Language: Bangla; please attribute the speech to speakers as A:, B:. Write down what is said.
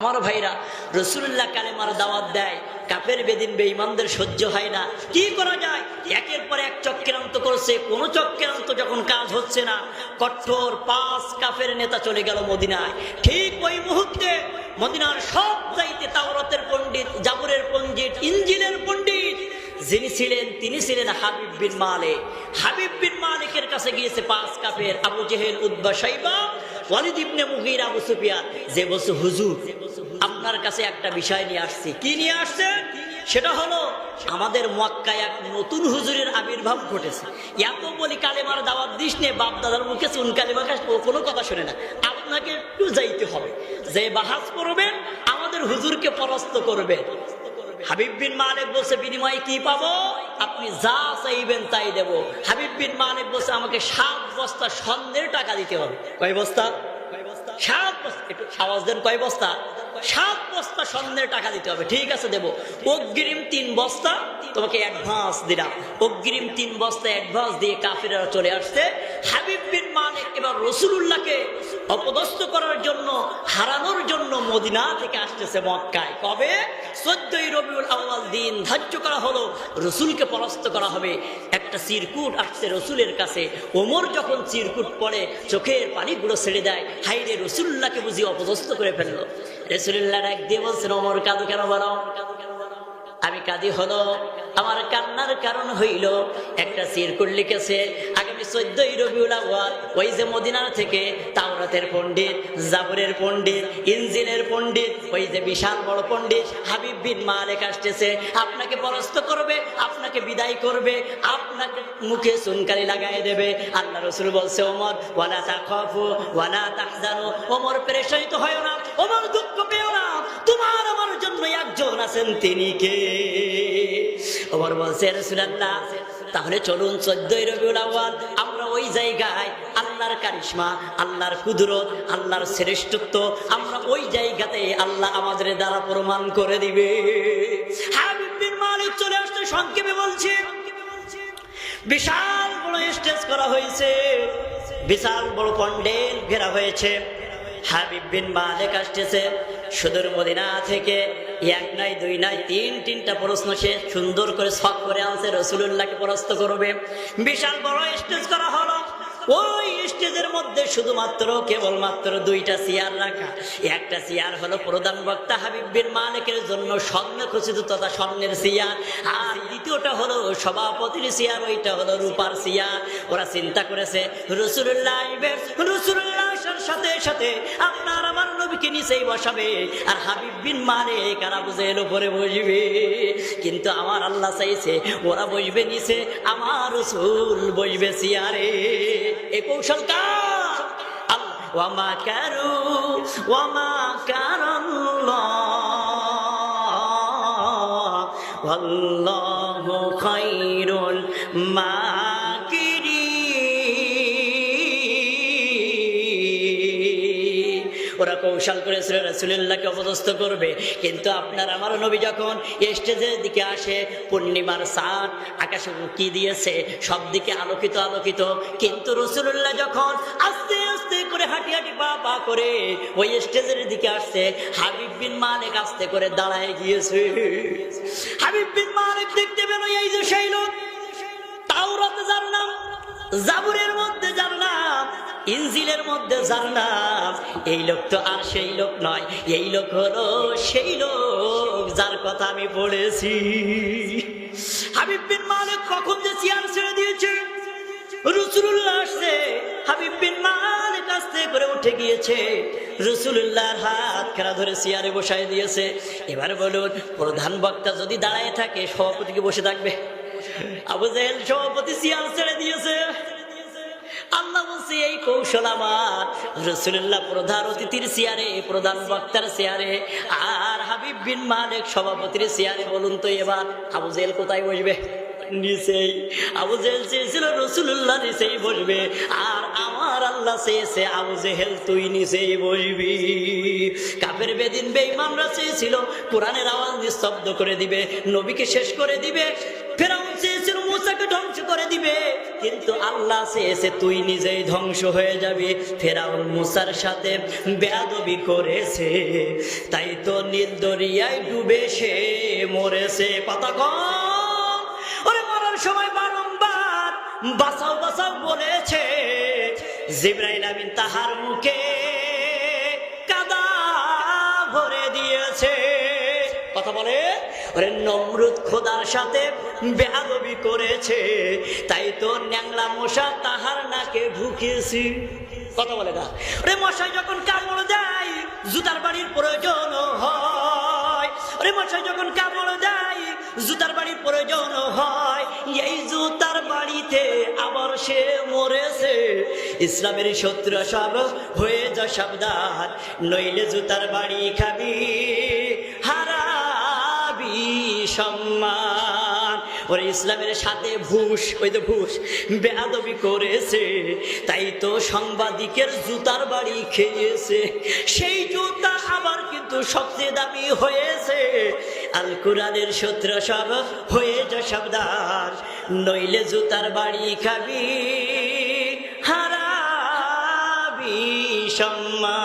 A: আমার ভাইরা রাসূলুল্লাহ কালেমার দাওয়াত দেয়, কাফের বেদিন বেঈমানদের সহ্য হয় না। কি করা যায়? একের পর এক চক্রান্ত করছে। কোন চক্রান্ত যখন কাজ হচ্ছে না, কঠোর 5 কাফের নেতা চলে গেল মদিনায়। ঠিক ওই মুহূর্তে মদিনার সব চাইতে তাওরাতের পণ্ডিত, জাবুরের পণ্ডিত, ইনজিলের পণ্ডিত যিনি ছিলেন তিনি ছিলেন হাবিব বিন মালিক। হাবিব বিন মালিকের কাছে গিয়েছে 5 কাফের, আবু জেহেল, উতবা, শাইবা, ওয়ালিদ ইবনে মুগীরা, আবু সুফিয়ান। যে বলছে, হুজুর আপনার কাছে একটা বিষয় নিয়ে আসছি। কি নিয়ে আসছে? সেটা হলো আমাদের মক্কায় এক নতুন হুজুরের আবির্ভাব ঘটেছে। এত বলি কালেমার দাওয়াত দিস নে, বাপ দাদার মুখে চুন কালেমা খাস, কোনো কথা শুনে না। আপনাকে একটু যাইতে হবে, যে বাহাজ করবেন, আমাদের হুজুরকে পরাস্ত করবেন। হাবিব বিন মালিক বলছে, বিনিময়ে কি পাবো? আপনি যা চাইবেন তাই দেব। হাবিব বিন মালিক বলছে, আমাকে 7 বস্তা স্বর্ণের টাকা দিতে হবে। কয় বস্তা? 7 বস্তা। একটু আওয়াজ দেন, কয় বস্তা? 7 বস্তা স্বর্ণের টাকা দিতে হবে। ঠিক আছে, দেব। অগ্রিম 3 বস্তা তোমাকে অ্যাডভান্স দিলাম। অগ্রিম 3 বস্তা অ্যাডভান্স দিয়ে কাফিররা চলে আসছে। হাবিব বিন মালিক এবার রাসূলুল্লাহকে অপদস্থ করার জন্য, হারানোর জন্য মদিনা থেকে আসতেছে মক্কায়। কবে? 14ই রবিউল আউয়াল দিন ধার্য করা হলো, রাসূলকে পরাস্ত করা হবে। একটা চিরকুট আসছে রাসূলের কাছে। ওমর যখন চিরকুট পড়ে চোখের পানিগুলো ছেড়ে দেয়, হাইরে রাসূলুল্লাহকে বুঝি অপদস্থ করে ফেললো। রাসূলুল্লাহ ডাক দিয়ে বলছেন, ওমর কাঁদো কেন? বলো। আমি কাঁদি হলো, আমার কান্নার কারণ হইল একটা চিরকুট লিখেছে আগামী 14ই রবিউল আউয়াল, ওই যে মদিনা থেকে তাওরাতের পণ্ডিত, জাবুরের পণ্ডিত, ইনজিলের পণ্ডিত, ওই যে বিশাল বড় পণ্ডিত হাবিব বিন মালিক আসতেছে, আপনাকে পরাস্ত করবে, আপনাকে বিদায় করবে, আপনাকে মুখে চুনকালি লাগাই দেবে। আল্লাহ রাসূল বলছে, ওমর ওয়ালা তাখাফু ওয়ালা তাহজানু, ওমর পেরেশানিত হয় না, ওমর দুঃখ পেও না, তোমার আমার জন্য একজন আছেন, তিনি কে? ওমর বলছে, রাসূলুল্লাহ তাহলে চলুন 14ই রবিউল আউয়াল আমরা ওই জায়গায় আল্লাহর কারিশমা, আল্লাহর কুদরত, আল্লাহর শ্রেষ্ঠত্ব আমরা ওই জায়গাতে আল্লাহ আমাদের দ্বারা প্রমাণ করে দিবে। হাবিব বিন মালিক চলে আসতে, সংক্ষেপে বলছি, বিশাল বড় স্টেজ করা হয়েছে, বিশাল বড় প্যান্ডেল ঘেরা হয়েছে। হাবিব বিন মালিক আসতেছে সুদূর মদিনা থেকে। 1 নয় 2 নয় 3টা প্রশ্ন সে সুন্দর করে ছক করে আনছে, রাসূলুল্লাহকে পরাস্ত করবে। বিশাল বড় স্টেজ করা হলো। ওই স্টেজের মধ্যে শুধুমাত্র কেবলমাত্র 2টা চেয়ার রাখা। একটা চেয়ার হলো প্রধান বক্তা হাবিব বিন মালিকের জন্য স্বর্ণ খচিত তথা স্বর্ণের চেয়ার, আর দ্বিতীয়টা হলো সভাপতির চেয়ার, ওইটা হলো রূপার চেয়ার। ওরা চিন্তা করেছে রাসূলুল্লাহ আসবে, রাসূলুল্লাহ আসার সাথে সাথে আপনার আমার নবীকে নিচেই বসাবে, আর হাবিব বিন মালিক আর আবু জেহেল উপরে বসবে। কিন্তু আমার আল্লাহ চাইছে ওরা বসবে নিচে, আমার রাসূল বসবে চেয়ারে। এই কৌশল কার? আল্লাহ। ওয়ামা কারু ওয়ামা কারাল্লাহ ওয়াল্লাহু খায়রুল মাকিরিন। ওরা কৌশল করেছিল রাসূলুল্লাহকে অপদস্থ করবে, কিন্তু আপনার আমার নবী যখন স্টেজের দিকে আসে, পূর্ণিমার চাঁদ আকাশে উঁকি দিয়েছে, সব দিকে আলোকিত আলোকিত, কিন্তু রাসূলুল্লাহ যখন আস্তে আস্তে করে হাঁটি হাঁটি পা পা করে ওই স্টেজের দিকে আসছে, হাবিব বিন মালিক আস্তে করে দাঁড়ায় গিয়েছে। হাবিব বিন মালিক দেখতে পেল, এই যে সেই লোক, তাওরাতে যার নাম, জাবুরের মধ্যে যার নাম, ইনজিলের মধ্যে যার নাম, এই লোক তো আর সেই লোক নয়, এই লোক হলো সেই লোক যার কথা আমি পড়েছি। হাবিব বিন মালিক কখন যে চেয়ার ছেড়ে দিয়েছে, রাসূলুল্লাহ আসছে, হাবিব বিন মালিক আস্তে করে উঠে গিয়েছে, রাসূলুল্লাহর হাত খাড়া ধরে চেয়ারে বসায় দিয়েছে। এবার বলুন, প্রধান বক্তা যদি দাঁড়ায় থাকে, সভাপতি কি বসে থাকবে? আবু জেহেল সভাপতি চেয়ার ছেড়ে দিয়েছে। আল্লাহ বলছে, এই কৌশল আমার। রাসূলুল্লাহ প্রধান অতিথির চেয়ারে, প্রধান বক্তার চেয়ারে, আর হাবিব বিন মালিক সভাপতির চেয়ারে। বলুন তো এবার আবু জেহেল কোথায় বসবে? নিচেই। আবু জেহেল চেয়েছিল রাসূলুল্লাহ নিচেই বসবে, আর আমার আল্লাহ চেয়েছে আবু জেহেল তুই নিচেই বসবি। কাফের বেদিন বেঈমানরা চেয়েছিল কোরআনের আওয়াজ নিস্তব্ধ করে দিবে, নবীকে শেষ করে দিবে, ফেরাউন চেয়েছিল মূসাকে ধ্বংস করে দিবে, কিন্তু আল্লাহ চেয়েছে তুই নিজেই ধ্বংস হয়ে যাবি। ফেরাউন মূসার সাথে বেয়াদবি করেছে, তাই তো নীল দরিয়ায় ডুবে সে মরেছে। কথা কম, ওরে মরার সময় বারংবার বাঁচাও বাঁচাও বলেছে। জিবরাইল আমিন তাহার মুখে কাদা ভরে দিয়েছে। কথা বলে, ওরে নমরুদ খোদার সাথে বেয়াদবি করেছে, তাই তো ন্যাংলা মশা তাহার নাকে ঢুকিয়েছি। কথা বলে না, ওরে মশাই যখন কামড় দেয় জুতার বাড়ির প্রয়োজন হয়, ওরে মশাই যখন কামড় দেয় জুতার বাড়ির প্রয়োজন হয়, এই জুতার বাড়িতে আবার সে মরেছে। ইসলামের শত্রু সব হয়ে যা সাবধান, নইলে জুতার বাড়ি খাবি, হারাবি সম্মান। ওরে ইসলামের সাথে ঘুষ, ওই তো ঘুষ বেয়াদবি করেছে, তাই তো সাংবাদিকের জুতার বাড়ি খেয়েছে। সেই জুতা আবার কিন্তু সবচেয়ে দামি হয়েছে। আল কোরআনের শত্রু সব হয়ে যা সাবধান, নইলে জুতার বাড়ি খাবি, হারাবি সম্মান।